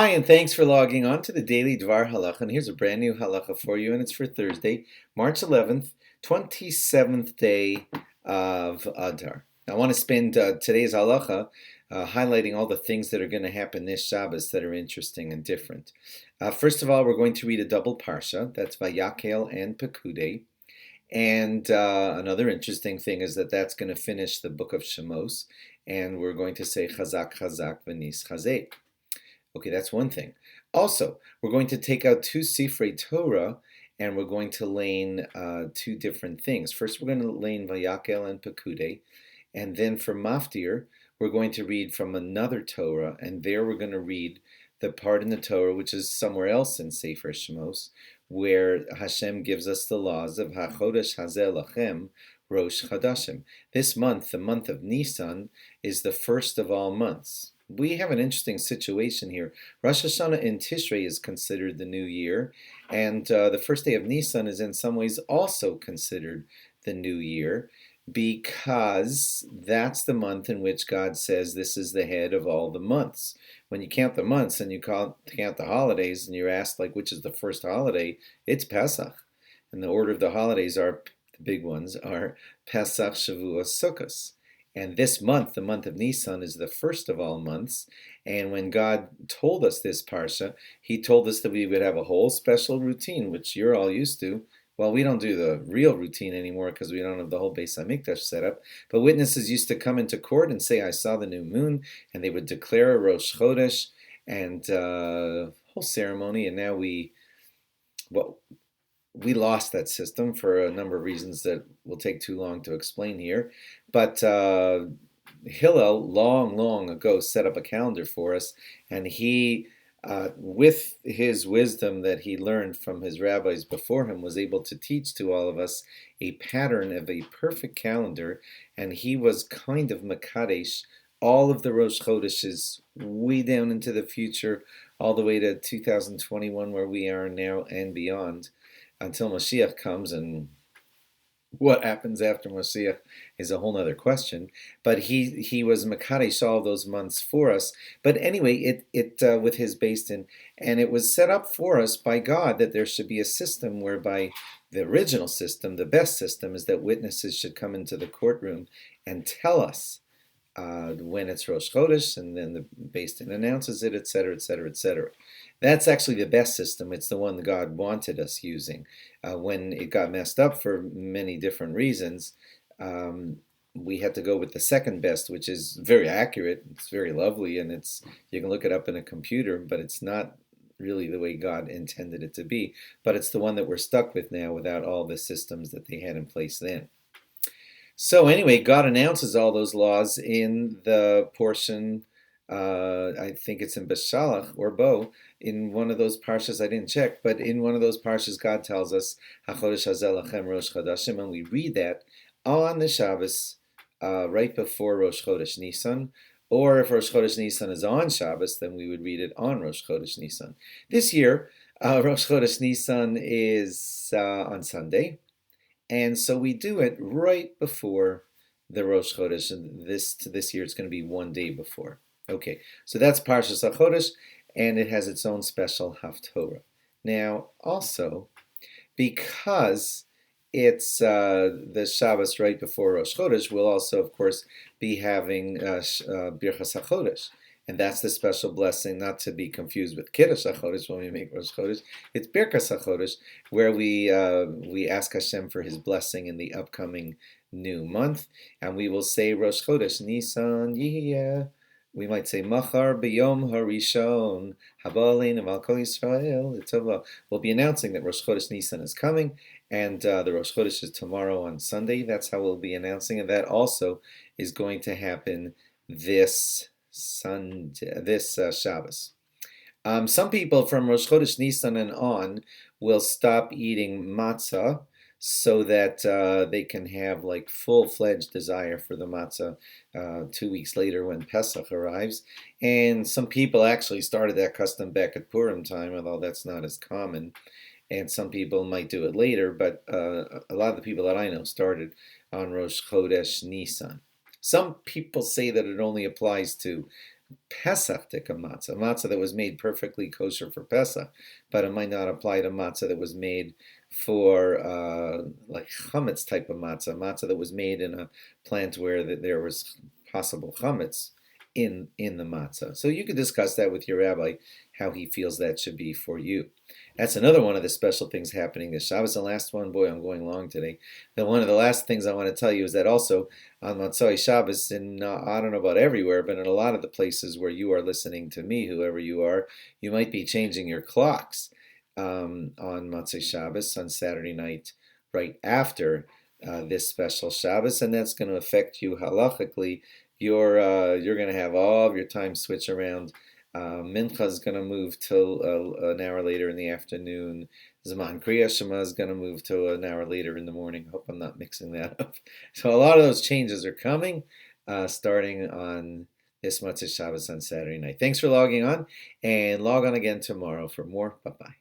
Hi, and thanks for logging on to the Daily DVAR Halacha. And here's a brand new halacha for you, and it's for Thursday, March 11th, 27th day of ADAR. I want to spend today's halacha highlighting all the things that are going to happen this Shabbos that are interesting and different. First of all, we're going to read a double parsha. That's Vayakel and Pekudei. And another interesting thing is that that's going to finish the book of Shemos, and we're going to say Chazak, Chazak, V'nis Chazek. Okay, that's one thing. Also, we're going to take out two Sifrei Torah, and we're going to lane two different things. First, we're going to lane Vayakel and Pekudei, and then for Maftir, we're going to read from another Torah, and there we're going to read the part in the Torah which is somewhere else in Sefer Shemos, where Hashem gives us the laws of HaChodesh Hazeh Lachem Rosh Chodashim. This month, the month of Nisan, is the first of all months. We have an interesting situation here. Rosh Hashanah in Tishrei is considered the new year, and the first day of Nisan is in some ways also considered the new year, because that's the month in which God says this is the head of all the months. When you count the months and you count the holidays and you're asked like which is the first holiday, it's Pesach. And the order of the holidays are, the big ones are Pesach, Shavuos, Sukkos. And this month, the month of Nisan, is the first of all months. And when God told us this parsha, He told us that we would have a whole special routine, which you're all used to. Well, we don't do the real routine anymore because we don't have the whole Beis Hamikdash set up. But witnesses used to come into court and say, I saw the new moon, and they would declare a Rosh Chodesh and whole ceremony. And now we lost that system for a number of reasons that will take too long to explain here. But Hillel, long ago, set up a calendar for us, and he, with his wisdom that he learned from his rabbis before him, was able to teach to all of us a pattern of a perfect calendar, and he was kind of Makadesh all of the Rosh Chodeshes way down into the future, all the way to 2021, where we are now and beyond, until Mashiach comes. And what happens after Mashiach is a whole other question. But he was Makadesh all those months for us. But anyway, it with his based in, and it was set up for us by God that there should be a system whereby the original system, the best system, is that witnesses should come into the courtroom and tell us when it's Rosh Chodesh, and then the Beis Din announces it, etc., etc., etc. That's actually the best system. It's the one that God wanted us using. When it got messed up for many different reasons, we had to go with the second best, which is very accurate. It's very lovely, and you can look it up in a computer, but it's not really the way God intended it to be. But it's the one that we're stuck with now without all the systems that they had in place then. So anyway, God announces all those laws in the portion, I think it's in Beshalach or Bo, in one of those parshas, I didn't check, but in one of those parshas, God tells us, HaChodesh Hazeh Lachem Rosh Chodashim, and we read that on the Shabbos, right before Rosh Chodesh Nisan, or if Rosh Chodesh Nisan is on Shabbos, then we would read it on Rosh Chodesh Nisan. This year, Rosh Chodesh Nisan is on Sunday, and so we do it right before the Rosh Chodesh, and this year it's going to be one day before. Okay, so that's Parshas HaChodesh, and it has its own special Haftorah. Now, also, because it's the Shabbos right before Rosh Chodesh, we'll also, of course, be having Birchas HaChodesh. And that's the special blessing, not to be confused with Kiddush HaChodesh when we make Rosh Chodesh. It's Birkas HaChodesh, where we ask Hashem for His blessing in the upcoming new month. And we will say Rosh Chodesh Nisan Yiyeh. We might say Machar B'Yom Harishon Haba Aleinu V'al Kol Yisrael L'Tova. We'll be announcing that Rosh Chodesh Nisan is coming, and the Rosh Chodesh is tomorrow on Sunday. That's how we'll be announcing it. That also is going to happen this Sunday, this Shabbos. Some people from Rosh Chodesh Nisan and on will stop eating matzah so that they can have like full-fledged desire for the matzah 2 weeks later when Pesach arrives. And some people actually started that custom back at Purim time, although that's not as common. And some people might do it later, but a lot of the people that I know started on Rosh Chodesh Nisan. Some people say that it only applies to Pesach matzah, matzah that was made perfectly kosher for Pesach, but it might not apply to matzah that was made for like chametz type of matzah, matzah that was made in a plant where there was possible chametz in the matzah. So you could discuss that with your rabbi, how he feels that should be for you. That's another one of the special things happening this Shabbos. The last one, boy, I'm going long today. One of the last things I want to tell you is that also on Motzei Shabbos, in I don't know about everywhere, but in a lot of the places where you are listening to me, whoever you are, you might be changing your clocks on Motzei Shabbos on Saturday night, right after this special Shabbos, and that's going to affect you halachically. You're going to have all of your time switch around. Mincha is going to move till an hour later in the afternoon. Zman Kriya Shema is going to move to an hour later in the morning. Hope I'm not mixing that up. So a lot of those changes are coming, starting on this Motzei Shabbos on Saturday night. Thanks for logging on, and log on again tomorrow for more. Bye-bye.